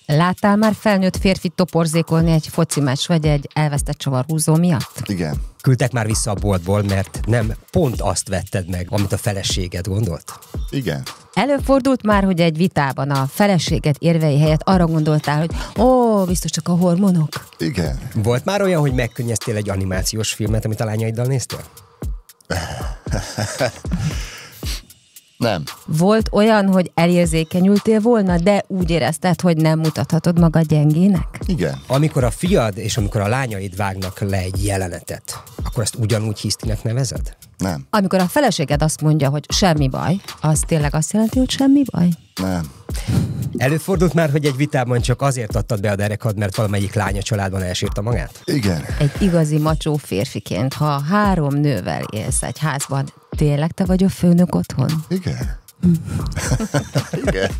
Láttál már felnőtt férfit toporzékolni egy foci meccs vagy egy elvesztett csavarhúzó miatt? Igen. Küldtek már vissza a boltból, mert nem pont azt vetted meg, amit a feleséged gondolt? Igen. Előfordult már, hogy egy vitában a feleséged érvei helyett arra gondoltál, hogy biztos csak a hormonok? Igen. Volt már olyan, hogy megkönnyeztél egy animációs filmet, amit a lányaiddal néztél? Nem. Volt olyan, hogy elérzékenyültél volna, de úgy érezted, hogy nem mutathatod magad gyengének? Igen. Amikor a fiad és amikor a lányaid vágnak le egy jelenetet, akkor ezt ugyanúgy hisztinek nevezed? Nem. Amikor a feleséged azt mondja, hogy semmi baj, az tényleg azt jelenti, hogy semmi baj? Nem. Előfordult már, hogy egy vitában csak azért adtad be a derekad, mert valamelyik lánya családban elsírta magát? Igen. Egy igazi macsó férfiként, ha 3 nővel élsz egy házban, tényleg te vagy a főnök otthon? Igen. Igen.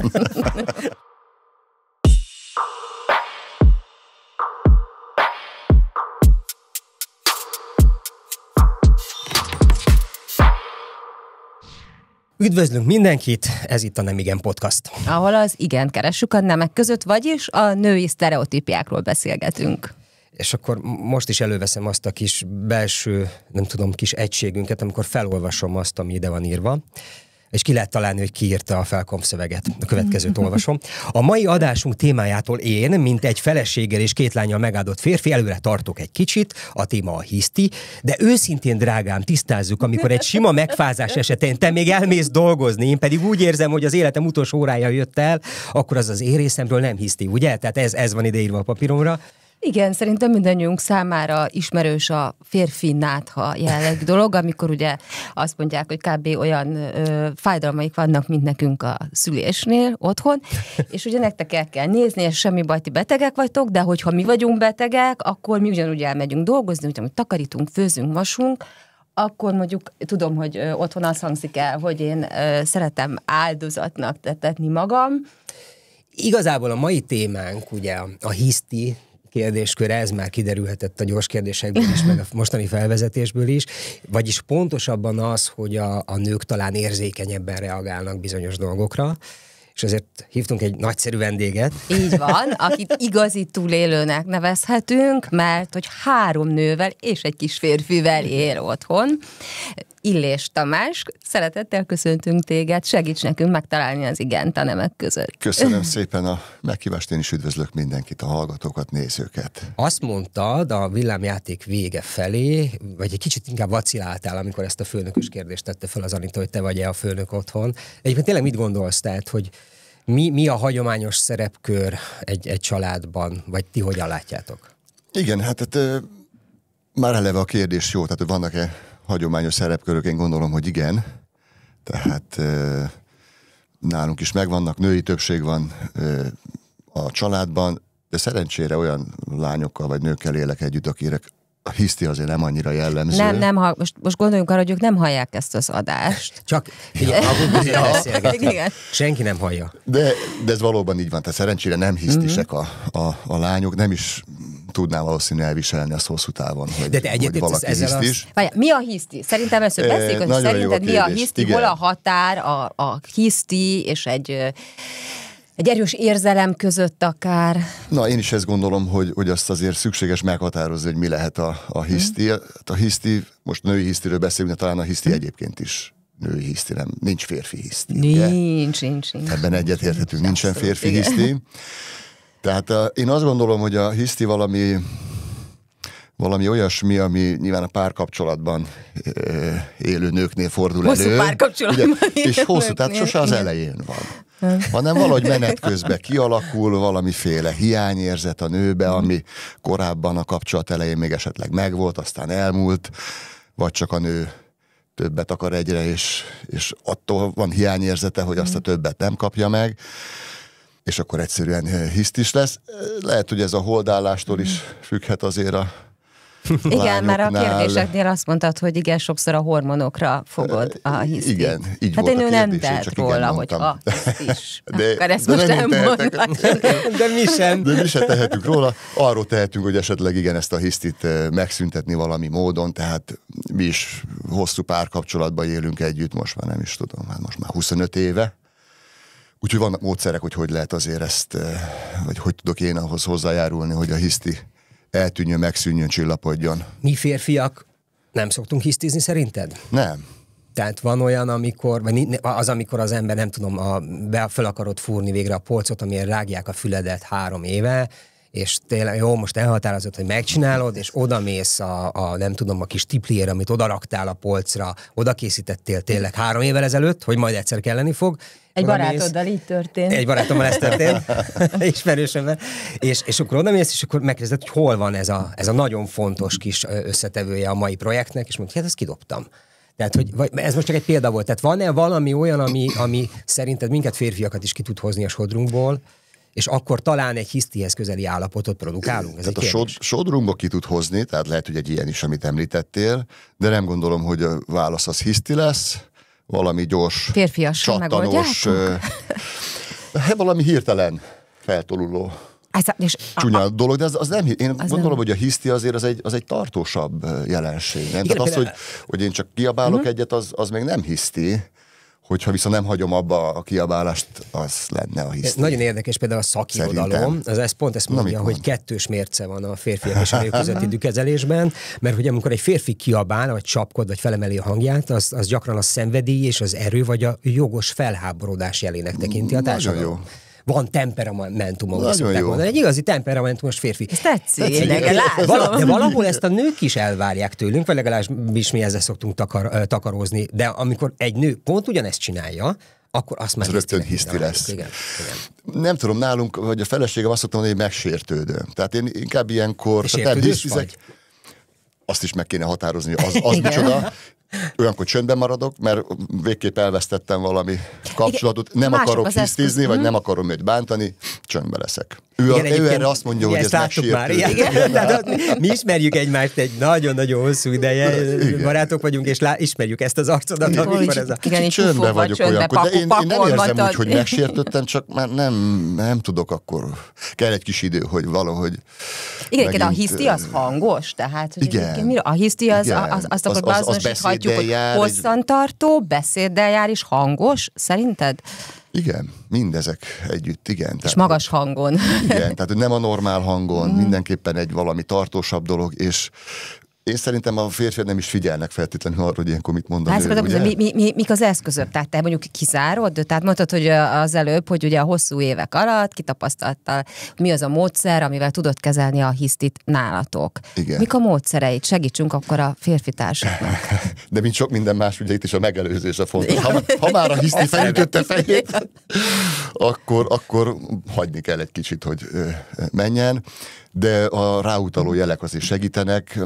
Üdvözlünk mindenkit, ez itt a Nem Igen Podcast. Ahol az igent keressük a nemek között, vagyis a női sztereotípiákról beszélgetünk. És akkor most is előveszem azt a kis belső, kis egységünket, amikor felolvasom azt, ami ide van írva, és ki lehet találni, hogy ki írta a felkonf-szöveget. A következőt olvasom. A mai adásunk témájától én, mint egy feleséggel és 2 lánnyal megáldott férfi, előre tartok egy kicsit, a téma a hiszti, de őszintén, drágám, tisztázzuk, amikor egy sima megfázás esetén te még elmész dolgozni, én pedig úgy érzem, hogy az életem utolsó órája jött el, akkor az én részemről nem hiszti, ugye? Tehát ez van ideírva a papíromra. Igen, szerintem mindannyiunk számára ismerős a férfi nátha jellegű dolog, amikor ugye azt mondják, hogy kb. Olyan fájdalmaik vannak, mint nekünk a szülésnél otthon, és ugye nektek el kell nézni, és semmi baj, ti betegek vagytok, de hogyha mi vagyunk betegek, akkor mi ugyanúgy elmegyünk dolgozni, ugyanúgy takarítunk, főzünk, mosunk, akkor mondjuk tudom, hogy otthon az hangzik el, hogy én szeretem áldozatnak tettetni magam. Igazából a mai témánk ugye a hiszti kérdésköre, ez már kiderülhetett a gyors kérdésekből is, meg a mostani felvezetésből is, vagyis pontosabban az, hogy a nők talán érzékenyebben reagálnak bizonyos dolgokra, és ezért hívtunk egy nagyszerű vendéget. Így van, akit igazi túlélőnek nevezhetünk, mert hogy 3 nővel és egy kis férfivel él otthon. Illés Tamás, szeretettel köszöntünk téged, segíts nekünk megtalálni az igent a nemek között. Köszönöm szépen a meghívást, én is üdvözlök mindenkit, a hallgatókat, nézőket. Azt mondtad a villámjáték vége felé, vagy egy kicsit inkább vaciláltál, amikor ezt a főnökös kérdést tette fel az Anita, hogy te vagy-e a főnök otthon. Egyébként tényleg mit gondolsz, tehát, hogy mi a hagyományos szerepkör egy családban, vagy ti hogyan látjátok? Igen, hát már eleve a kérdés jó, tehát hogy vannak-e hagyományos szerepkörök, én gondolom, hogy igen. Tehát nálunk is megvannak, női többség van a családban, de szerencsére olyan lányokkal vagy nőkkel élek együtt, akire a hiszti azért nem annyira jellemző. Nem, most gondoljunk arra, hogy ők nem hallják ezt az adást. Csak beszélgetünk. Senki nem hallja. De ez valóban így van, tehát szerencsére nem hisztisek a lányok, nem is tudnám valószínűleg elviselni azt hosszú távon, hogy valaki hisztis. Mi a hiszti? Szerintem először beszéljük, hogy szerinted mi a hiszti, hol a határ a hiszti és egy erős érzelem között akár. Na, én is ezt gondolom, hogy azt azért szükséges meghatározni, hogy mi lehet a hiszti. A hiszti, most női hisztiről beszélünk, de talán a hiszti egyébként is női hiszti, nem, nincs férfi hiszti. Nincs. Ebben egyetérthetünk, nincsen férfi hiszti. Tehát én azt gondolom, hogy a hiszti valami olyasmi, ami nyilván a párkapcsolatban élő nőknél fordul hosszú elő. Párkapcsolatban ugye, és hosszú, tehát sose az elején van. Hanem valahogy menet közben kialakul valamiféle hiányérzet a nőbe, ami korábban a kapcsolat elején még esetleg megvolt, aztán elmúlt, vagy csak a nő többet akar egyre, és attól van hiányérzete, hogy azt a többet nem kapja meg, és akkor egyszerűen hisztis lesz. Lehet, hogy ez a holdállástól is függhet azért a igen, már a kérdéseknél azt mondtad, hogy igen, sokszor a hormonokra fogod a hisztit. Igen, így hát volt én a nem kérdés, tett róla, hogy a hisztis. Akkor ezt most nem mondod. De mi sem. De mi sem tehetünk róla. Arról tehetünk, hogy esetleg igen, ezt a hisztit megszüntetni valami módon, tehát mi is hosszú párkapcsolatban élünk együtt, most már nem is tudom, hát most már 25 éve. Úgyhogy vannak módszerek, hogy lehet azért ezt, vagy hogy tudok én ahhoz hozzájárulni, hogy a hiszti eltűnjön, megszűnjön, csillapodjon. Mi férfiak nem szoktunk hisztizni szerinted? Nem. Tehát van olyan, amikor az ember, nem tudom, fel akarod fúrni végre a polcot, amilyen rágják a füledet 3 éve, és tényleg jó, most elhatározott, hogy megcsinálod, és odamész nem tudom, a kis tipliére, amit odaraktál a polcra, oda készítettél tényleg 3 évvel ezelőtt, hogy majd egyszer kelleni fog. Egy barátoddal így történt. Egy barátommal ez történt, ismerősömmel. És akkor odamész, és akkor megkérdezed, hogy hol van ez a nagyon fontos kis összetevője a mai projektnek, és mondta, hát ezt kidobtam. Tehát, hogy ez most csak egy példa volt. Tehát van-e valami olyan, ami szerinted minket férfiakat is ki tud hozni a sodrunkból, és akkor talán egy hisztihez közeli állapotot produkálunk? Ez tehát a sodrunkba ki tud hozni, tehát lehet, hogy egy ilyen is, amit említettél, de nem gondolom, hogy a válasz az hiszti lesz, valami gyors, csattanós, valami hirtelen feltoluló csúnya dolog, de az nem, én gondolom, hogy a hiszti azért az egy tartósabb jelenség. Nem? Igen, tehát az, hogy én csak kiabálok egyet, az még nem hiszti. Hogyha viszont nem hagyom abba a kiabálást, az lenne a hiszti. Nagyon érdekes például a szakirodalom. Ezt mondja, hogy 2 mérce van a férfiak és a nők közötti dühkezelésben, mert hogy amikor egy férfi kiabál, vagy csapkod, vagy felemeli a hangját, az gyakran a szenvedély és az erő, vagy a jogos felháborodás jelének tekinti a társadalom. Nagyon jó. Van temperamentumom, egy igazi temperamentumos férfi. Ez tetszik. De valahol ezt a nők is elvárják tőlünk, vagy legalábbis mi ezzel szoktunk takarózni, de amikor egy nő pont ugyanezt csinálja, akkor azt már rögtön hiszti lesz. Igen. Nem tudom, nálunk, vagy a feleségem azt szoktam mondani, hogy megsértődöm. Tehát én inkább ilyenkor... Azt is meg kéne határozni, hogy az micsoda. Olyankor csöndben maradok, mert végképp elvesztettem valami kapcsolatot, nem akarok hisztizni, vagy nem akarom őt bántani, csöndben leszek. Ő erre azt mondja, hogy ez megsértő. Mi ismerjük egymást egy nagyon-nagyon hosszú ideje, barátok vagyunk, és ismerjük ezt az arcodat, amikor ez a... Csöndben vagyok olyankor, de én nem érzem úgy, hogy megsértődtem, csak már nem tudok, akkor kell egy kis idő, hogy valahogy... Igen, a hiszti az hangos, tehát a hiszti az azt akkor beazonosíthatjuk, hogy hosszantartó, beszéddel jár és hangos, szerinted? Igen, mindezek együtt, igen. És tehát, magas hangon. Igen, tehát nem a normál hangon, mindenképpen egy valami tartósabb dolog, és én szerintem a férfiak nem is figyelnek feltétlenül arra, hogy ilyenkor mit mond a nő, ugye? Mik az eszközök? Tehát te mondjuk kizárod? Tehát mondtad, hogy az előbb, hogy ugye a hosszú évek alatt kitapasztaltál, mi az a módszer, amivel tudod kezelni a hisztit nálatok. Igen. Mik a módszereit? Segítsünk akkor a férfi társaknak. De mint sok minden más, ugye itt is a megelőzés a fontos. Ha már a hiszti felütötte fejét, akkor hagyni kell egy kicsit, hogy menjen, de a ráutaló jelek azért segítenek.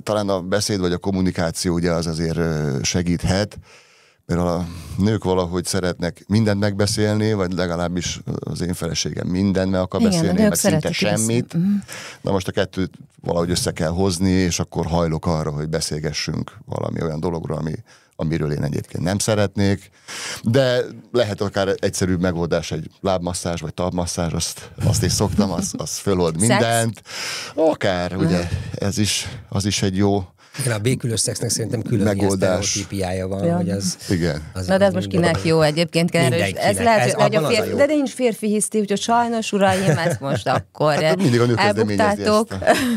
Talán a beszéd vagy a kommunikáció ugye az azért segíthet, mert a nők valahogy szeretnek mindent megbeszélni, vagy legalábbis az én feleségem mindent meg akar beszélni, meg szinte semmit. Na most a kettőt valahogy össze kell hozni, és akkor hajlok arra, hogy beszélgessünk valami olyan dologról, amiről én egyébként nem szeretnék, de lehet akár egyszerűbb megoldás egy lábmasszázs, vagy talpmasszázs, azt is szoktam, az fölold mindent. Akár, ugye, az is egy jó igen, a békülős szexnek szerintem külön ilyen sztereotípiája van, hogy az... Igen. Na de ez most kinek jó egyébként? Ez lehet, hogy a férfi, de nincs férfi hiszti, úgyhogy sajnos, uraim, ezt most akkor mindig a nő kezdeményezi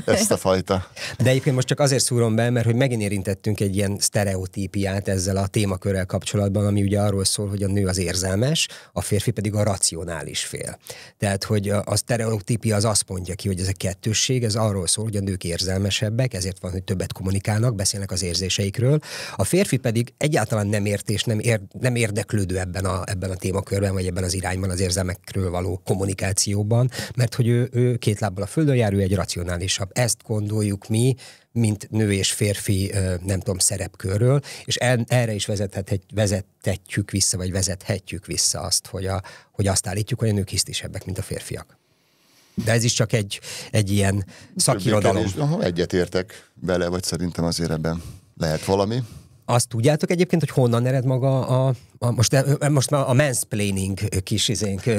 ezt a fajta. De egyébként most csak azért szúrom be, mert hogy megint érintettünk egy ilyen sztereotípiát ezzel a témakörrel kapcsolatban, ami ugye arról szól, hogy a nő az érzelmes, a férfi pedig a racionális fél. Tehát, hogy a sztereotípia az azt mondja ki, hogy ez a kettősség, ez arról szól, hogy a nők érzelmesebbek, ezért van, hogy többet kommunikálnak, beszélnek az érzéseikről. A férfi pedig egyáltalán nem ért és nem érdeklődő ebben a témakörben, vagy ebben az irányban az érzelmekről való kommunikációban, mert hogy ő 2 lábbal a földön jár, ő egy racionálisabb. Ezt gondoljuk mi, mint nő és férfi, nem tudom, szerepkörről, és erre is vezethetjük vissza azt, hogy azt állítjuk, hogy a nők hisztisebbek, mint a férfiak. De ez is csak egy ilyen szakirodalom. Egyetértek vele, vagy szerintem azért ebben lehet valami. Azt tudjátok egyébként, hogy honnan ered maga most már a mansplaining kis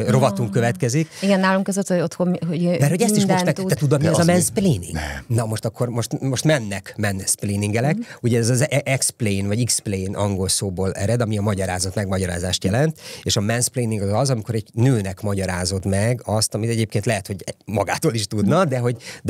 rovatunk következik. Igen, nálunk az ott, hogy otthon, hogy mert hogy ezt is most te tudod, mi az a mansplaining? Nem. Na most mennek mansplainingelek. Ugye ez az explain vagy explain angol szóból ered, ami a magyarázat, megmagyarázást jelent, és a mansplaining az, amikor egy nőnek magyarázod meg azt, amit egyébként lehet, hogy magától is tudna, de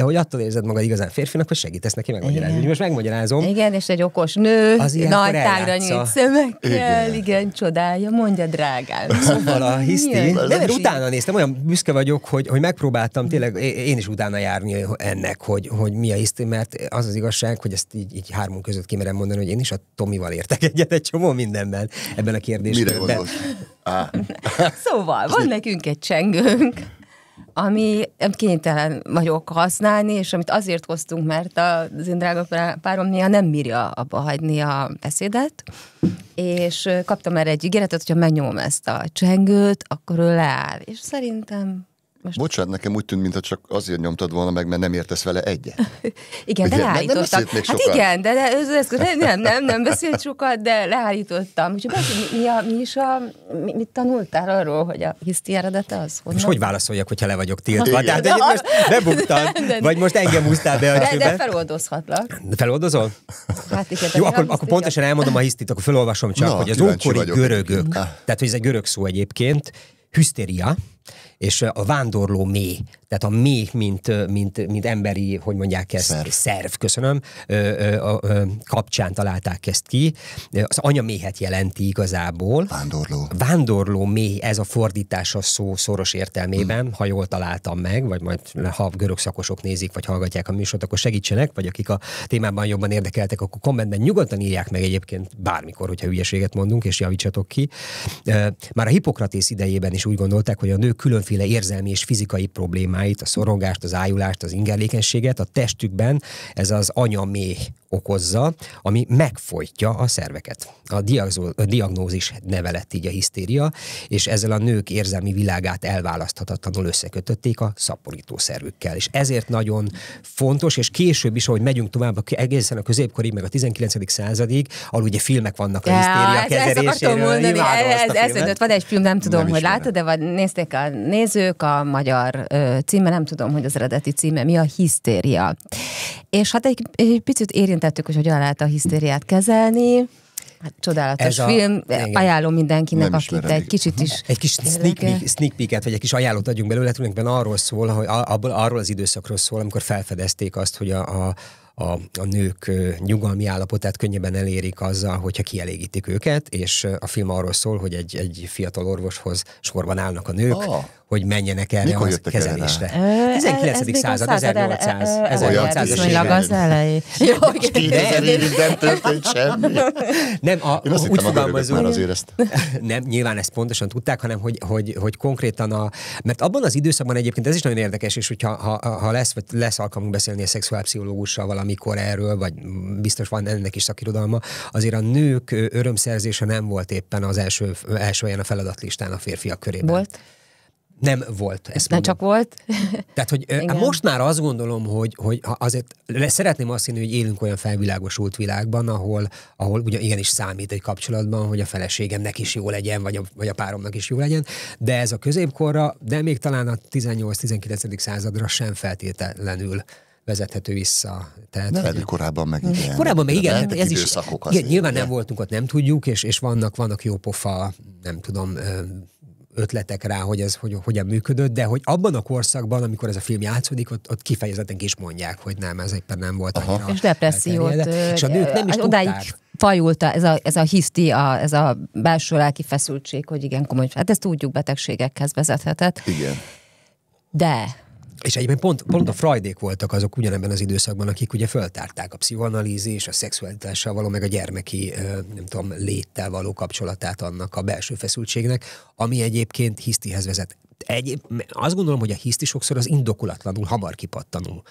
hogy attól érzed magad igazán férfinak, hogy segítesz neki megmagyarázni. Most megmagyarázom. Igen, és egy okos nő, nagy tágra nyílt szemekkel, igen, csodálja, mondja drágám. Szóval a hiszti, de utána néztem, olyan büszke vagyok, hogy megpróbáltam tényleg én is utána járni ennek, hogy mi a hiszti, mert az igazság, hogy ezt így hármunk között kimerem mondani, hogy én is a Tomival értek egyet egy csomó mindenben ebben a kérdésben. Mire gondolsz? Szóval, van nekünk egy csengőnk, ami kénytelen vagyok használni, és amit azért hoztunk, mert az én drága párom néha nem bírja abba hagyni a beszédet, és kaptam erre egy ígéretet, hogyha megnyomom ezt a csengőt, akkor ő leáll. És szerintem most... Bocsánat, nekem úgy tűnt, mintha csak azért nyomtad volna meg, mert nem értesz vele egyet. Igen, de leállítottam. Hát igen, de nem beszélt sokat, de leállítottam. Úgyhogy mit tanultál arról, hogy a hiszti eredete az? Most hogy válaszoljak, hogyha le vagyok tiltva? Tehát most bebuktam, vagy most engem úsztál be a csőbe? De feloldozhatlak. Feloldozol? Hát igen. Jó, akkor pontosan elmondom a hisztit, akkor felolvasom csak, hogy az ókori görögök, tehát hogy ez egy görög szó egyébként, hüsztéria, és a vándorló méh, tehát a méh, mint emberi, hogy mondják ezt, szerv köszönöm, kapcsán találták ezt ki. Az anyaméhet jelenti igazából. Vándorló méh, ez a fordítás a szó szoros értelmében, ha jól találtam meg, vagy majd ha görög szakosok nézik, vagy hallgatják a műsort, akkor segítsenek, vagy akik a témában jobban érdekeltek, akkor kommentben nyugodtan írják meg egyébként bármikor, hogyha hülyeséget mondunk, és javítsatok ki. Már a Hippokratész idejében is úgy gondolták, hogy a nők különféle érzelmi és fizikai problémáit, a szorongást, az ájulást, az ingerlékenységet a testükben ez az anyaméh okozza, ami megfojtja a szerveket. A diagnózis neve lett így a hisztéria, és ezzel a nők érzelmi világát elválaszthatatlanul összekötötték a szaporítószervükkel. És ezért nagyon fontos, és később is, ahogy megyünk tovább egészen a középkorig, meg a 19. századig, ahol ugye filmek vannak a hisztéria kezeléséről. Ez van egy film, nem tudom, hogy látod, de vagy nézték a nézők, a magyar címe, nem tudom, hogy az eredeti címe, mi a hisztéria. És hát egy picit érintettük, hogy hogyan lehet a hisztériát kezelni. Hát csodálatos film, ajánlom mindenkinek, akit egy kicsit is... Egy kis sneak peeket, vagy egy kis ajánlót adjunk belőle, tulajdonképpen arról szól, hogy arról az időszakról szól, amikor felfedezték azt, hogy a nők nyugalmi állapotát könnyebben elérik azzal, hogyha kielégítik őket, és a film arról szól, hogy egy fiatal orvoshoz sorban állnak a nők, hogy menjenek erre a kezelésre. 19. század, 1800. Az elejé. 2000 évig nem történt semmi. Nem, én azt hittem, a görögök már azért ezt. Nem, nyilván ezt pontosan tudták, hanem hogy konkrétan mert abban az időszakban egyébként ez is nagyon érdekes, és hogyha lesz alkalmunk beszélni a szexuálpszichológussal valamikor erről, vagy biztos van ennek is szakirodalma, azért a nők örömszerzése nem volt éppen az első helyen a feladatlistán a férfiak körében. Volt? Nem volt. Ezt nem csak volt. Tehát, hogy most már azt gondolom, hogy azért szeretném azt hinni, hogy élünk olyan felvilágosult világban, ahol ugye igenis számít egy kapcsolatban, hogy a feleségemnek is jó legyen, vagy a páromnak is jó legyen, de ez a középkorra, de még talán a 18-19. századra sem feltétlenül vezethető vissza. Tehát, de korábban meg igen. Korábban meg igen. Ez is, igen, nyilván nem voltunk ott, nem tudjuk, és vannak jó pofa, nem tudom, ötletek rá, hogy ez hogyan működött, de hogy abban a korszakban, amikor ez a film játszódik, ott kifejezetten is mondják, hogy nem, ez éppen nem volt annyira. És depressziót. És a nők nem is odáig tudták. Fajult ez a hiszti, ez a belső lelki feszültség, hogy igen komoly, hát ezt tudjuk, betegségekhez vezethetett. Igen. De... És egyébként pont a Freudék voltak azok ugyanebben az időszakban, akik ugye föltárták a pszichoanalízis, a szexualitással való, meg a gyermeki, nem tudom, léttel való kapcsolatát annak a belső feszültségnek, ami egyébként hisztihez vezet. Azt gondolom, hogy a hiszti sokszor az indokolatlanul, hamar kipattanó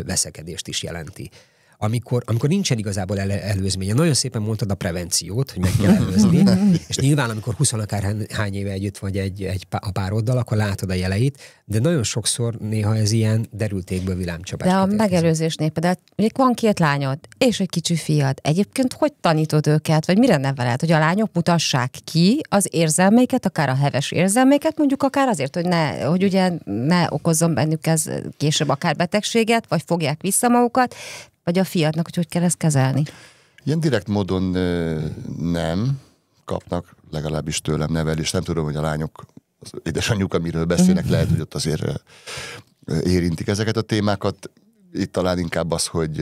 veszekedést is jelenti. amikor nincsen igazából előzménye. Nagyon szépen mondtad a prevenciót, hogy meg kell előzni, és nyilván, amikor 20 akárhány éve együtt vagy a pároddal, akkor látod a jeleit, de nagyon sokszor néha ez ilyen derültékből villámcsapás. De a megelőzésnél például, még van 2 lányod, és egy kicsi fiad. Egyébként hogy tanítod őket, vagy mire neveled, hogy a lányok mutassák ki az érzelmeiket, akár a heves érzelmeiket, mondjuk akár azért, hogy ugye ne okozzon bennük ez később akár betegséget, vagy fogják vissza magukat, vagy a fiadnak, hogy kell ezt kezelni? Ilyen direkt módon nem kapnak, legalábbis tőlem nevelést. Nem tudom, hogy a lányok, az édesanyjuk, amiről beszélnek, lehet, hogy ott azért érintik ezeket a témákat. Itt talán inkább az, hogy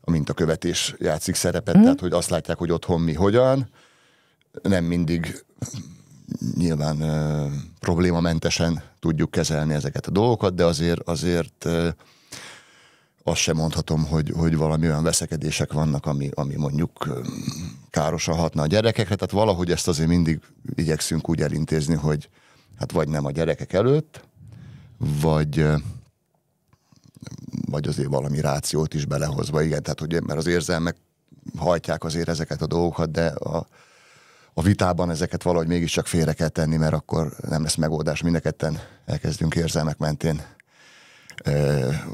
a mintakövetés játszik szerepet, tehát hogy azt látják, hogy otthon mi hogyan. Nem mindig nyilván problémamentesen tudjuk kezelni ezeket a dolgokat, de azért azt sem mondhatom, hogy valami olyan veszekedések vannak, ami mondjuk károsan hatna a gyerekekre, tehát valahogy ezt azért mindig igyekszünk úgy elintézni, hogy hát vagy nem a gyerekek előtt, vagy azért valami rációt is belehozva, igen, tehát hogy mert az érzelmek hajtják azért ezeket a dolgokat, de a vitában ezeket valahogy mégiscsak félre kell tenni, mert akkor nem lesz megoldás. Mind a ketten elkezdünk érzelmek mentén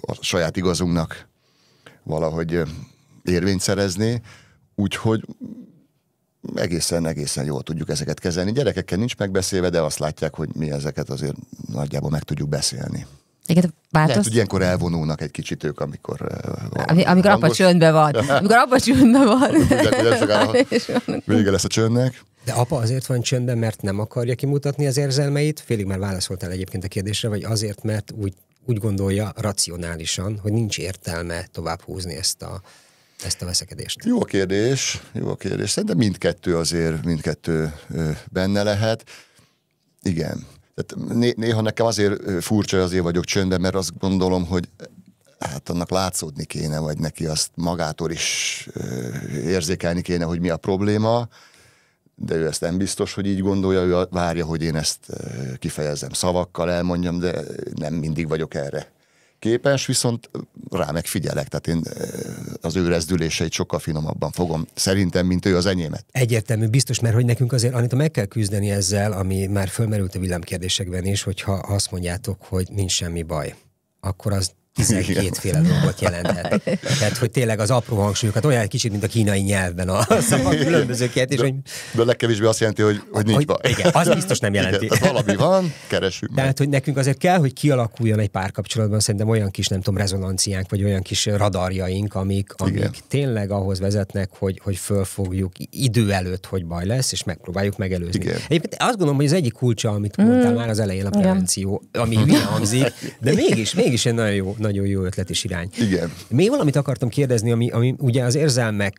a saját igazunknak valahogy érvényt szerezni, úgyhogy egészen jól tudjuk ezeket kezelni. Gyerekekkel nincs megbeszélve, de azt látják, hogy mi ezeket azért nagyjából meg tudjuk beszélni. Lehet, hogy ilyenkor elvonulnak egy kicsit ők, amikor apa csöndben van. Amikor apa csöndben van. Vége lesz a csöndnek. De apa azért van csöndben, mert nem akarja kimutatni az érzelmeit? Félig már válaszoltál egyébként a kérdésre, vagy azért, mert úgy gondolja racionálisan, hogy nincs értelme tovább húzni ezt a veszekedést? Jó a kérdés. Szerintem mindkettő benne lehet. Igen. Tehát néha nekem azért furcsa, azért vagyok csöndben, mert azt gondolom, hogy hát annak látszódni kéne, vagy neki azt magától is érzékelni kéne, hogy mi a probléma, de ő ezt nem biztos, hogy így gondolja, ő várja, hogy én ezt kifejezzem szavakkal, elmondjam, de nem mindig vagyok erre képes, viszont rá megfigyelek, tehát én az ő rezdüléseit sokkal finomabban fogom szerintem, mint ő az enyémet. Egyértelmű, biztos, mert hogy nekünk azért, Anita, meg kell küzdeni ezzel, ami már fölmerült a villámkérdésekben is, hogyha azt mondjátok, hogy nincs semmi baj, akkor az 12 féle dolgot jelenthet. Tehát, hogy tényleg az apró hangsúlyokat olyan egy kicsit, mint a kínai nyelvben a szavak különböző kérdés, hogy... De legkevésbé azt jelenti, hogy nincs baj. Igen, az biztos nem jelenti. Igen, valami van, keresünk. Tehát, hogy nekünk azért kell, hogy kialakuljon egy párkapcsolatban szerintem olyan kis, nem tudom, rezonanciánk, vagy olyan kis radarjaink, amik tényleg ahhoz vezetnek, hogy fölfogjuk idő előtt, hogy baj lesz, és megpróbáljuk megelőzni. Igen. Egyébként azt gondolom, hogy az egyik kulcsa, amit mondtál már az elején, a prevenció, ami hülye hangzik, de mégis egy nagyon jó ötlet és irány. Igen. Még valamit akartam kérdezni, ami ugye az érzelmek,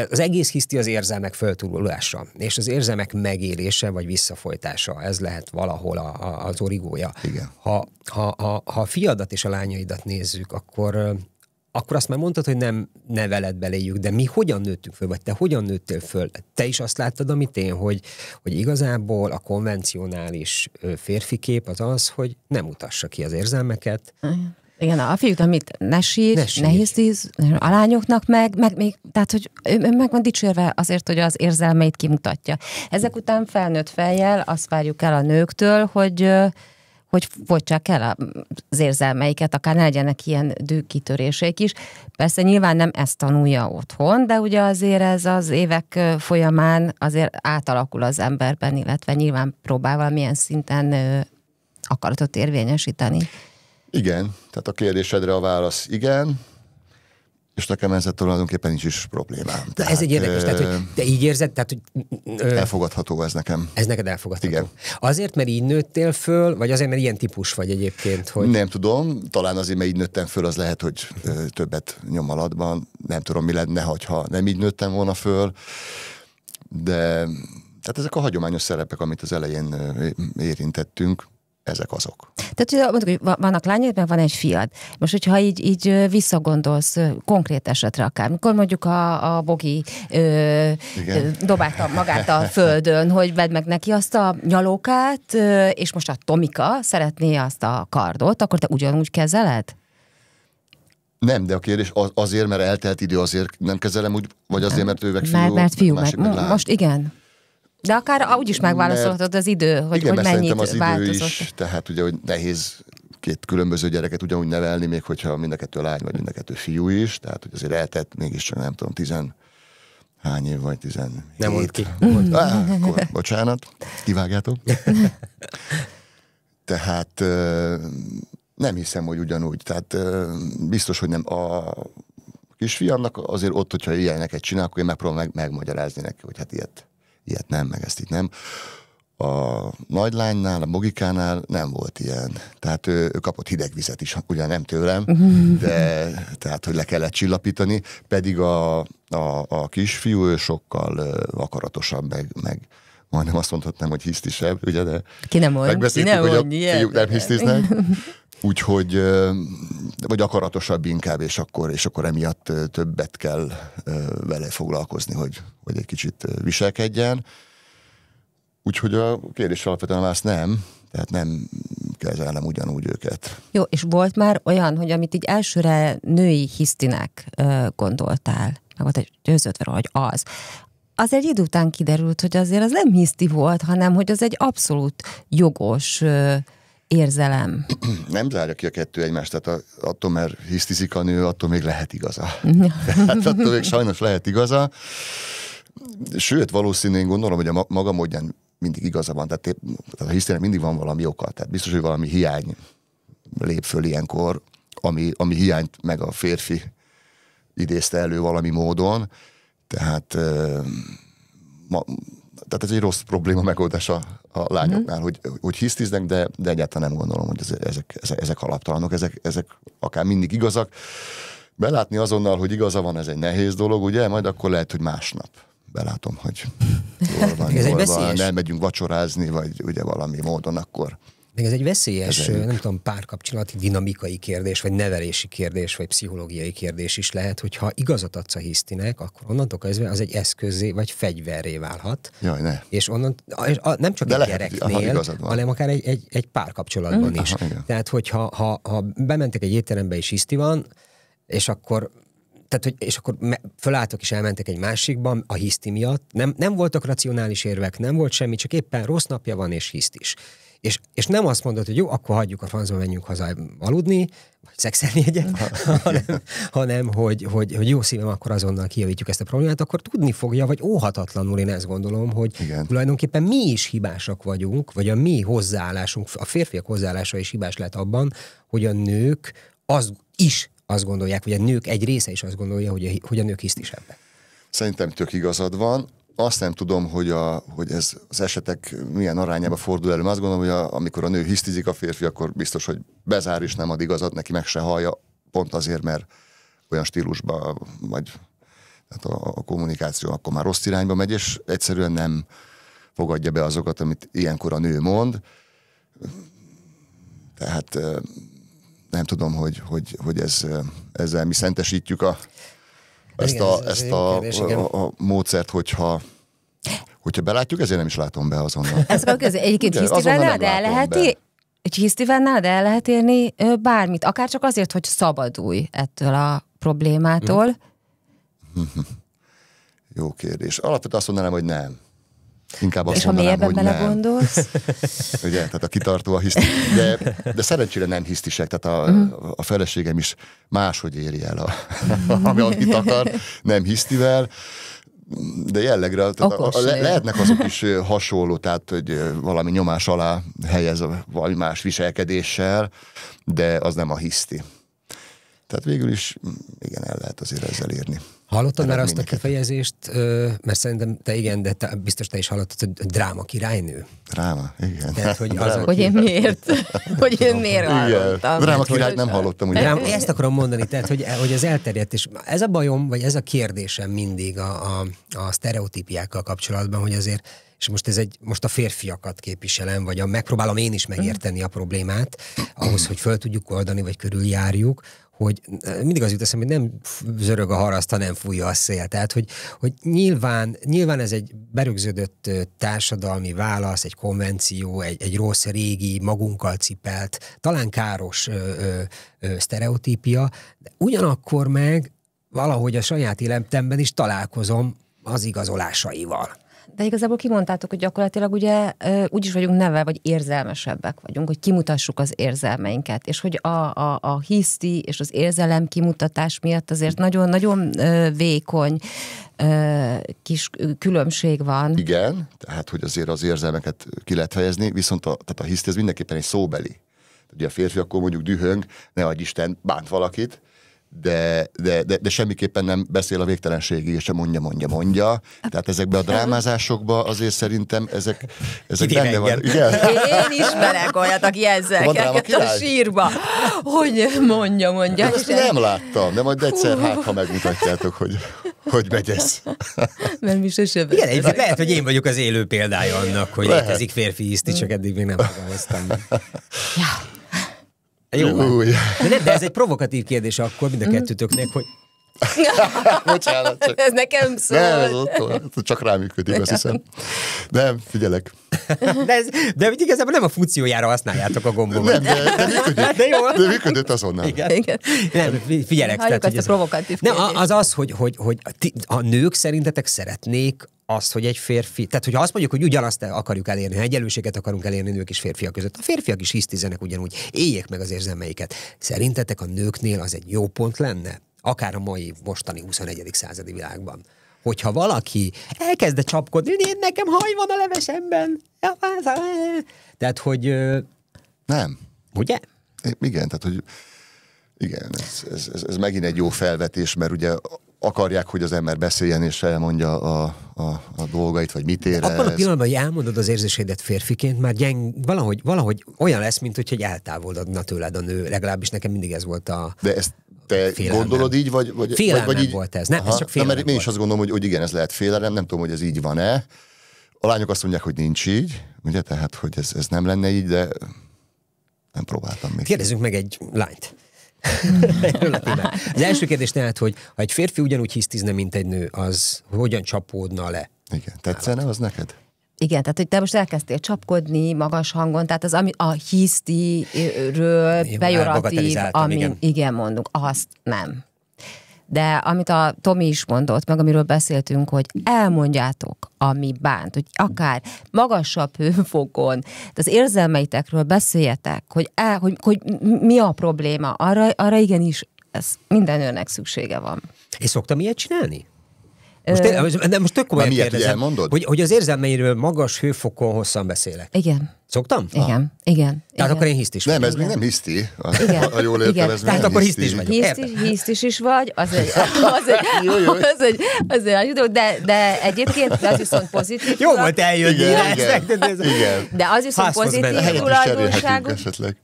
az egész hiszti az érzelmek föltúrulása, és az érzelmek megélése vagy visszafolytása, ez lehet valahol az origója. Igen. Ha a fiadat és a lányaidat nézzük, akkor azt már mondtad, hogy nem neveled beléjük, de mi hogyan nőttünk föl, vagy te hogyan nőttél föl? Te is azt láttad, amit én, hogy igazából a konvencionális férfi kép az, hogy nem mutassa ki az érzelmeket. Igen, a fiúk, amit ne sír, ne hisztíz, a lányoknak meg még, tehát, hogy ő meg van dicsérve azért, hogy az érzelmeit kimutatja. Ezek után felnőtt fejjel azt várjuk el a nőktől, hogy fogytsák el az érzelmeiket, akár ne legyenek ilyen dűkitöréseik is. Persze nyilván nem ezt tanulja otthon, de ugye azért ez az évek folyamán azért átalakul az emberben, illetve nyilván próbál valamilyen szinten akaratot érvényesíteni. Igen, tehát a kérdésedre a válasz igen, és nekem ezzel tulajdonképpen nincs is problémám. Tehát, ez egy érdekes, tehát, hogy te így érzed, tehát, hogy... elfogadható ez nekem. Ez neked elfogadható. Igen. Azért, mert így nőttél föl, vagy azért, mert ilyen típus vagy egyébként? Hogy... Nem tudom, talán azért, mert így nőttem föl, az lehet, hogy többet nyom alatban. Nem tudom, mi lenne, ha nem így nőttem volna föl, de tehát ezek a hagyományos szerepek, amit az elején érintettünk, ezek azok. Tehát mondjuk, hogy vannak lányod, meg van egy fiad. Most, hogyha így visszagondolsz konkrét esetre akár, mikor mondjuk a Bogi dobálta magát a földön, hogy vedd meg neki azt a nyalókát, és most a Tomika szeretné azt a kardot, akkor te ugyanúgy kezeled? Nem, de a kérdés azért, mert eltelt idő, azért nem kezelem úgy, vagy azért, mert ő meg fiú, Mert fiú, másik meg lány. most igen. De akár úgy is megválaszolhatod az idő, hogy, igen, hogy mennyit az idő változott. is, tehát ugye, hogy nehéz két különböző gyereket ugyanúgy nevelni, még hogyha mind a kettő lány, vagy mind a kettő fiú is, tehát hogy azért eltett mégiscsak nem tudom, hány év vagy 17. Nem mond ki. Akkor, bocsánat, kivágjátok. Tehát nem hiszem, hogy ugyanúgy. Tehát biztos, hogy nem. A kisfiamnak azért ott, hogyha ilyeneket csinál, akkor én megpróbálom megmagyarázni neki, hogy hát ilyet nem, meg ezt itt nem. A nagylánynál, a Bogikánál nem volt ilyen. Tehát ő kapott hideg vizet is, ugyan nem tőlem, de tehát, hogy le kellett csillapítani, pedig a kisfiú ő sokkal akaratosabb, meg majdnem azt mondhatnám, hogy hisztisebb, ugye, de ki nem mond, megbeszéltük, hogy a fiúk nem hisztiznek. Úgyhogy, vagy akaratosabb inkább, és akkor emiatt többet kell vele foglalkozni, hogy egy kicsit viselkedjen. Úgyhogy a kérdés alapvetően válasz nem, tehát nem kezelnem ugyanúgy őket. Jó, és volt már olyan, hogy amit így elsőre női hisztinek gondoltál, meg volt egy győződve róla, hogy az egy idő után kiderült, hogy azért az nem hiszti volt, hanem hogy az egy abszolút jogos érzelem. Nem zárja ki a kettő egymást, tehát attól, mert hisztizik a nő, attól még lehet igaza. Tehát attól még sajnos lehet igaza. Sőt, valószínűleg gondolom, hogy a maga módján mindig igaza van, tehát a hisztének mindig van valami oka, tehát biztos, hogy valami hiány lép föl ilyenkor, ami hiányt meg a férfi idézte elő valami módon, tehát ez egy rossz probléma megoldása a lányoknál, hogy hisztiznek, de egyáltalán nem gondolom, hogy ezek alaptalanok, ezek akár mindig igazak. Belátni azonnal, hogy igaza van, ez egy nehéz dolog, ugye, majd akkor lehet, hogy másnap belátom, hogy jól van, nem megyünk vacsorázni, vagy ugye valami módon akkor. Még ez egy veszélyes, nem tudom, párkapcsolati dinamikai kérdés, vagy nevelési kérdés, vagy pszichológiai kérdés is lehet, hogyha igazat adsz a hisztinek, akkor onnantól kezdve az egy eszközzé, vagy fegyverré válhat. Jaj, ne. És nem csak egy gyereknél, hanem akár egy párkapcsolatban is. Aha, tehát, hogyha ha bementek egy étterembe és hiszti van, és akkor fölálltok és elmentek egy másikban a hiszti miatt. Nem voltak racionális érvek, nem volt semmi, csak éppen rossz napja van és hiszt is. És nem azt mondod, hogy jó, akkor hagyjuk a francba, menjünk haza aludni, vagy szexelni egyet, hanem hogy jó szívem, akkor azonnal kijavítjuk ezt a problémát, akkor tudni fogja, vagy óhatatlanul én ezt gondolom, hogy igen, tulajdonképpen mi is hibásak vagyunk, vagy a mi hozzáállásunk, a férfiak hozzáállása is hibás lehet abban, hogy a nők azt gondolják, vagy a nők egy része is azt gondolja, hogy a nők hisztisebbek. Szerintem tök igazad van. Azt nem tudom, hogy ez az esetek milyen arányába fordul elő. Azt gondolom, hogy amikor a nő hisztizik a férfi, akkor biztos, hogy bezár is nem ad igazat, neki meg se hallja, pont azért, mert olyan stílusban, vagy hát a kommunikáció akkor már rossz irányba megy, és egyszerűen nem fogadja be azokat, amit ilyenkor a nő mond. Tehát nem tudom, hogy ezzel mi szentesítjük ezt a módszert, hogyha belátjuk, ezért nem is látom be azonnal. Ezt akkor egyébként hisztivel nálad el lehet érni bármit, akár csak azért, hogy szabadulj ettől a problémától. Jó kérdés. Alapvetően azt mondanám, hogy nem. Inkább azt és ha mélyebben belegondolsz? Ugye, tehát a kitartó a hiszti. De szerencsére nem hisztisek, tehát a feleségem is máshogy éri el, amit akar, nem hisztivel, de jellegre lehetnek azok is hasonló, tehát hogy valami nyomás alá helyez valami más viselkedéssel, de az nem a hiszti. Tehát végül is igen, el lehet azért ezzel érni. Hallottad már azt a kifejezést, mert szerintem de biztos te is hallottad, hogy dráma királynő. Dráma, igen. Tehát, hogy én miért? Hogy én miért hallottam? Dráma királyt nem hallottam. Ugye? Ezt akarom mondani, tehát, hogy ez elterjedt, és ez a bajom, vagy ez a kérdésem mindig a sztereotípiákkal kapcsolatban, hogy azért, és most a férfiakat képviselem, vagy megpróbálom én is megérteni a problémát, ahhoz, hogy föl tudjuk oldani, vagy körüljárjuk, hogy mindig az jut eszembe, hogy nem zörög a haraszt, ha nem fújja a szél. Tehát, hogy nyilván ez egy berögződött társadalmi válasz, egy konvenció, egy rossz, régi, magunkkal cipelt, talán káros sztereotípia, de ugyanakkor meg valahogy a saját életemben is találkozom az igazolásaival. De igazából kimondtátok, hogy gyakorlatilag ugye úgy is vagyunk neve, vagy érzelmesebbek vagyunk, hogy kimutassuk az érzelmeinket, és hogy a hiszti és az érzelem kimutatás miatt azért nagyon-nagyon vékony kis különbség van. Igen, tehát hogy azért az érzelmeket ki lehet fejezni, viszont tehát a hiszti ez mindenképpen egy szóbeli. Ugye a férfi akkor mondjuk dühöng, ne adj Isten, bánt valakit, de semmiképpen nem beszél a végtelenségig, és sem mondja. Tehát ezekben a drámázásokban azért szerintem ezek benne van. Igen? Én ismerek olyat, aki ezzel a sírba. Hogy mondja. Ezt nem láttam, de majd egyszer ha megmutatjátok, hogy megy ez. Mert mi sosem. Igen, lehet, hogy én vagyok az élő példája annak, hogy létezik férfi hiszti, csak eddig még nem fogalmaztam. Ja. Jó, de ez egy provokatív kérdés akkor mind a kettőtöknek, hogy... Bocsánat, csak... Ez nekem szól. Nem, csak rám működik, azt hiszem. Nem, figyelek. De igazából nem a funkciójára használjátok a gombomat. Nem, de működik. De működött azonnal. Igen. Nem, figyelek. Halljuk ezt a provokatív kérdést. Az, hogy a nők szerintetek szeretnék azt, hogy egy férfi, tehát hogyha azt mondjuk, hogy ugyanazt akarjuk elérni, ha egyenlőséget akarunk elérni nők és férfiak között, a férfiak is hisztizenek ugyanúgy, éljék meg az érzelmeiket. Szerintetek a nőknél az egy jó pont lenne? Akár a mostani 21. századi világban. Hogyha valaki elkezd csapkodni, nekem haj van a levesemben. Tehát, hogy... Nem. Ugye? Igen, tehát, hogy igen, ez megint egy jó felvetés, mert ugye akarják, hogy az ember beszéljen és elmondja a dolgait, vagy mit ér. Abban a pillanatban, hogy elmondod az érzésédet férfiként, már valahogy olyan lesz, mint hogy eltávolodna tőled a nő. Legalábbis nekem mindig ez volt a... De ezt te gondolod így, vagy félelem így... volt ez. Nem, ez csak félelem mert én is azt gondolom, hogy igen, ez lehet félelem, nem tudom, hogy ez így van-e. A lányok azt mondják, hogy nincs így, ugye, tehát, hogy ez nem lenne így, de nem próbáltam még. Kérdezzünk meg egy lányt. Az első kérdés tehát, hogy ha egy férfi ugyanúgy hisztizne, mint egy nő, az hogyan csapódna le? Igen, tetszene az neked? Igen, tehát hogy te most elkezdtél csapkodni magas hangon, tehát az, ami a hisztiről pejoratív, ami igen mondunk, azt nem. De amit a Tomi is mondott, meg amiről beszéltünk, hogy elmondjátok, ami bánt, hogy akár magasabb hőfokon, az érzelmeitekről beszéljetek, hogy mi a probléma, arra igenis ez minden nőnek szüksége van. És szoktam ilyet csinálni? Most tök komolyan kérdezem, hogy az érzelmeiről magas hőfokon hosszan beszélek. Igen. Szoktam? Igen. Tehát akkor én hisztis vagyok. Nem, ez még nem hiszti. Ha jól értem, ez tehát akkor hisztis vagyok. Hisztis is vagy, az egy de egyébként az viszont pozitív. Jó volt eljönni. Igen. De az viszont pozitív tulajdonság,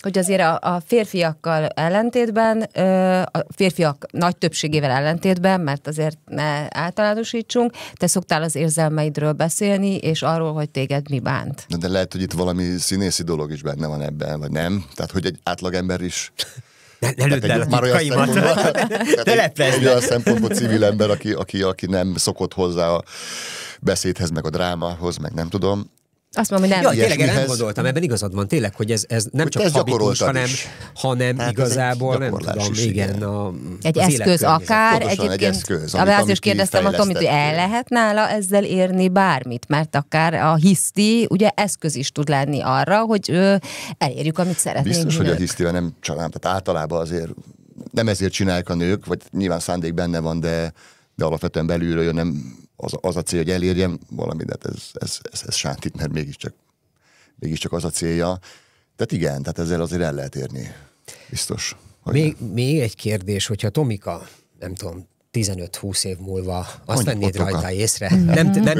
hogy azért a férfiakkal ellentétben, a férfiak nagy többségével ellentétben, mert azért ne általánosítsunk, te szoktál az érzelmeidről beszélni, és arról, hogy téged mi bánt. De lehet, hogy itt valami színészi dolog is benne van ebben, vagy nem? Tehát, hogy egy átlagember is... Ne lőd el a titkaimat. Ne leplezd. Olyan szempontból civil ember, aki nem szokott hozzá a beszédhez, meg a drámához, meg nem tudom. Azt mondom, hogy nem. Ja, tényleg nem gondoltam, ebben igazad van tényleg, hogy ez nem csak habitus, hanem hát igazából nem tudom, igen. Egy eszköz akár, egyébként, azért kérdeztem a Tomit, hogy el lehet nála ezzel érni bármit, mert akár a hiszti, ugye eszköz is tud lenni arra, hogy elérjük, amit szeretnénk. Biztos, hogy a hisztivel nem csalám, tehát általában azért nem ezért csinálják a nők, vagy nyilván szándék benne van, de alapvetően belülről jön, nem az a cél, hogy elérjem valamit, de ez sántít, mert mégiscsak az a célja. Tehát igen, tehát ezzel azért el lehet érni. Biztos. Még egy kérdés, hogyha Tomika, nem tudom, 15-20 év múlva azt vennéd rajta észre, nem tudom,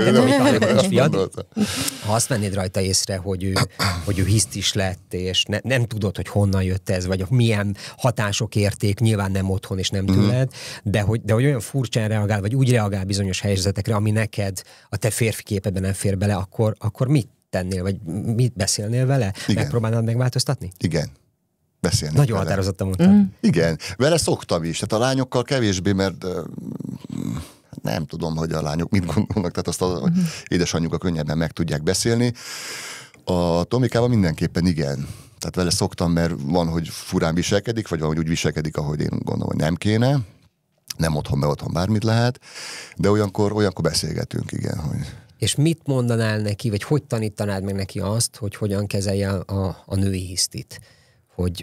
ha azt vennéd rajta észre, hogy ő hisztis lett, és nem tudod, hogy honnan jött ez, vagy milyen hatások érték, nyilván nem otthon és nem tőled, de hogy olyan furcsán reagál, vagy úgy reagál bizonyos helyzetekre, ami neked a te férfi képedben nem fér bele, akkor mit tennél, vagy mit beszélnél vele? Igen. Megpróbálnád megváltoztatni? Igen. Beszélni. Nagyon határozottan mondtad. Igen, vele szoktam is, tehát a lányokkal kevésbé, mert nem tudom, hogy a lányok mit gondolnak, tehát azt az édesanyjukkal könnyebben meg tudják beszélni. A Tomikával mindenképpen igen. Tehát vele szoktam, mert van, hogy furán viselkedik, vagy van, hogy úgy viselkedik, ahogy én gondolom, hogy nem kéne. Nem otthon, mert otthon bármit lehet, de olyankor beszélgetünk, igen. Hogy... És mit mondanál neki, vagy hogy tanítanád meg neki azt, hogy hogyan kezelje a női hisztit?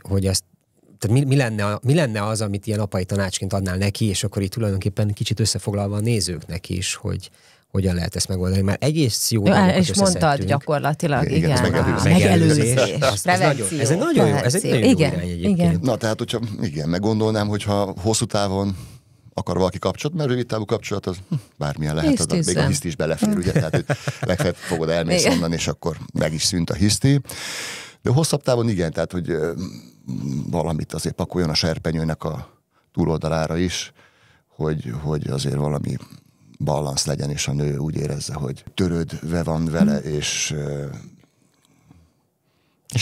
Hogy ezt, tehát mi lenne az, amit ilyen apai tanácsként adnál neki, és akkor így tulajdonképpen kicsit összefoglalva a nézőknek is, hogy hogyan lehet ezt megoldani. Már egész jó dolgokat és mondtad gyakorlatilag, igen. Megelőzés. Prevenció. Ez egy nagyon jó irány egyébként. Igen. Na, tehát, hogyha meggondolnám, hogyha hosszú távon akar valaki kapcsolat, mert rövid távú kapcsolat az bármilyen lehet, az még a hiszti is belefér, ugye, tehát legfeljebb fogod elmész onnan, és akkor meg is szűnt a hiszti. De hosszabb távon igen, tehát, hogy valamit azért pakoljon a serpenyőnek a túloldalára is, hogy azért valami balansz legyen, és a nő úgy érezze, hogy törődve van vele, és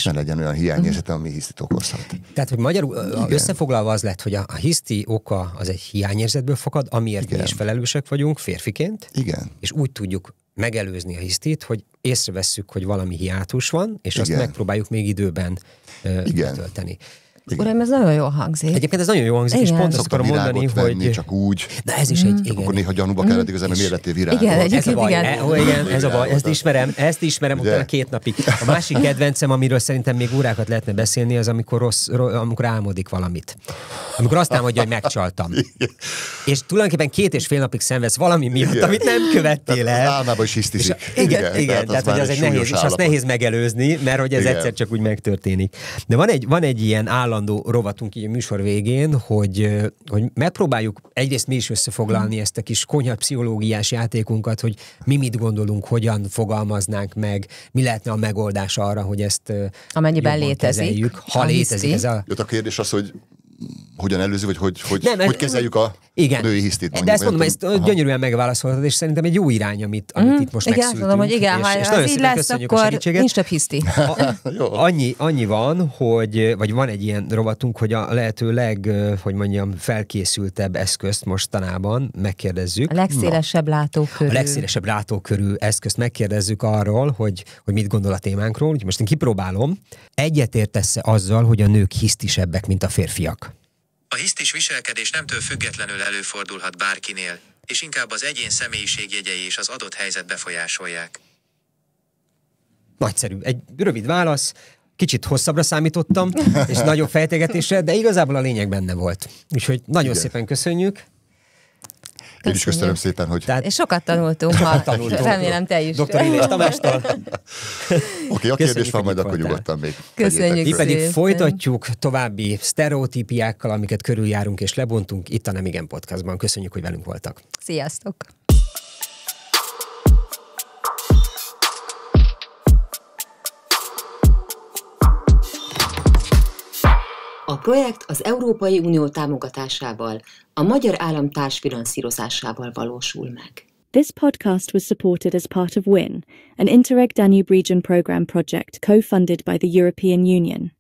ne legyen olyan hiányérzete, ami hisztit okozhat. Tehát, hogy magyarul összefoglalva az lett, hogy a hiszti oka az egy hiányérzetből fakad, amiért mi is felelősek vagyunk férfiként. Igen. És úgy tudjuk megelőzni a hisztit, hogy észrevesszük, hogy valami hiátus van, és azt megpróbáljuk még időben betölteni. Uram, ez nagyon jól hangzik. Egyébként ez nagyon jól hangzik, és pont azt akarom mondani, hogy... csak úgy. De ez is egy... Igen. Akkor néha gyanúba kellett igazán, hogy miért lettél virágos. Igen, ez a baj. Ezt ismerem utána 2 napig. A másik kedvencem, amiről szerintem még órákat lehetne beszélni, az amikor álmodik valamit. Amikor azt álmodja, hogy megcsaltam. És tulajdonképpen 2,5 napig szenvedsz valami miatt, amit nem követtél el. Álmában is hisztizik. Igen, tehát hogy az egy nehéz, és azt nehéz megelőzni, mert hogy ez egyszer csak úgy megtörténik. De van egy ilyen állandó rovatunk így a műsor végén, hogy megpróbáljuk egyrészt mi is összefoglalni ezt a kis konyha pszichológiás játékunkat, hogy mi mit gondolunk, hogyan fogalmaznánk meg, mi lehetne a megoldás arra, hogy ezt amennyiben létezik. Kezeljük, ha létezik ez a... A kérdés az, hogy hogyan előzi, vagy hogy kezeljük a női hisztit. De ezt mondom, ezt gyönyörűen megválaszoltad, és szerintem egy jó irány, amit itt most megszültünk. Igen, mondom, hogy igen, ha ez így lesz, akkor nincs több hiszti. Annyi van, vagy van egy ilyen rovatunk, hogy a lehető felkészültebb eszközt mostanában megkérdezzük. A legszélesebb látókörű. A legszélesebb látókörű eszközt megkérdezzük arról, hogy mit gondol a témánkról. Úgyhogy most én kipróbálom. Egyetértesz-e azzal, hogy a nők hisztisebbek, mint a férfiak? A hisztis viselkedés nemtől függetlenül előfordulhat bárkinél, és inkább az egyén személyiségjegyei és az adott helyzet befolyásolják. Nagyszerű. Egy rövid válasz, kicsit hosszabbra számítottam, és nagyobb fejtegetésre, de igazából a lényeg benne volt. Úgyhogy nagyon szépen köszönjük. Én is köszönöm szépen, hogy... És sokat tanultunk ma. Remélem te is. Dr. Illés Tamástól. Oké, a kérdés van, majd akkor nyugodtan még. Köszönjük. Mi pedig folytatjuk további sztereotípiákkal, amiket körüljárunk és lebontunk itt a Nem Igen Podcastban. Köszönjük, hogy velünk voltak. Sziasztok! A projekt az Európai Unió támogatásával, a magyar állam társfinanszírozásával valósul meg. This podcast was supported as part of WIN, an Interreg Danube Region Programme project co-funded by the European Union.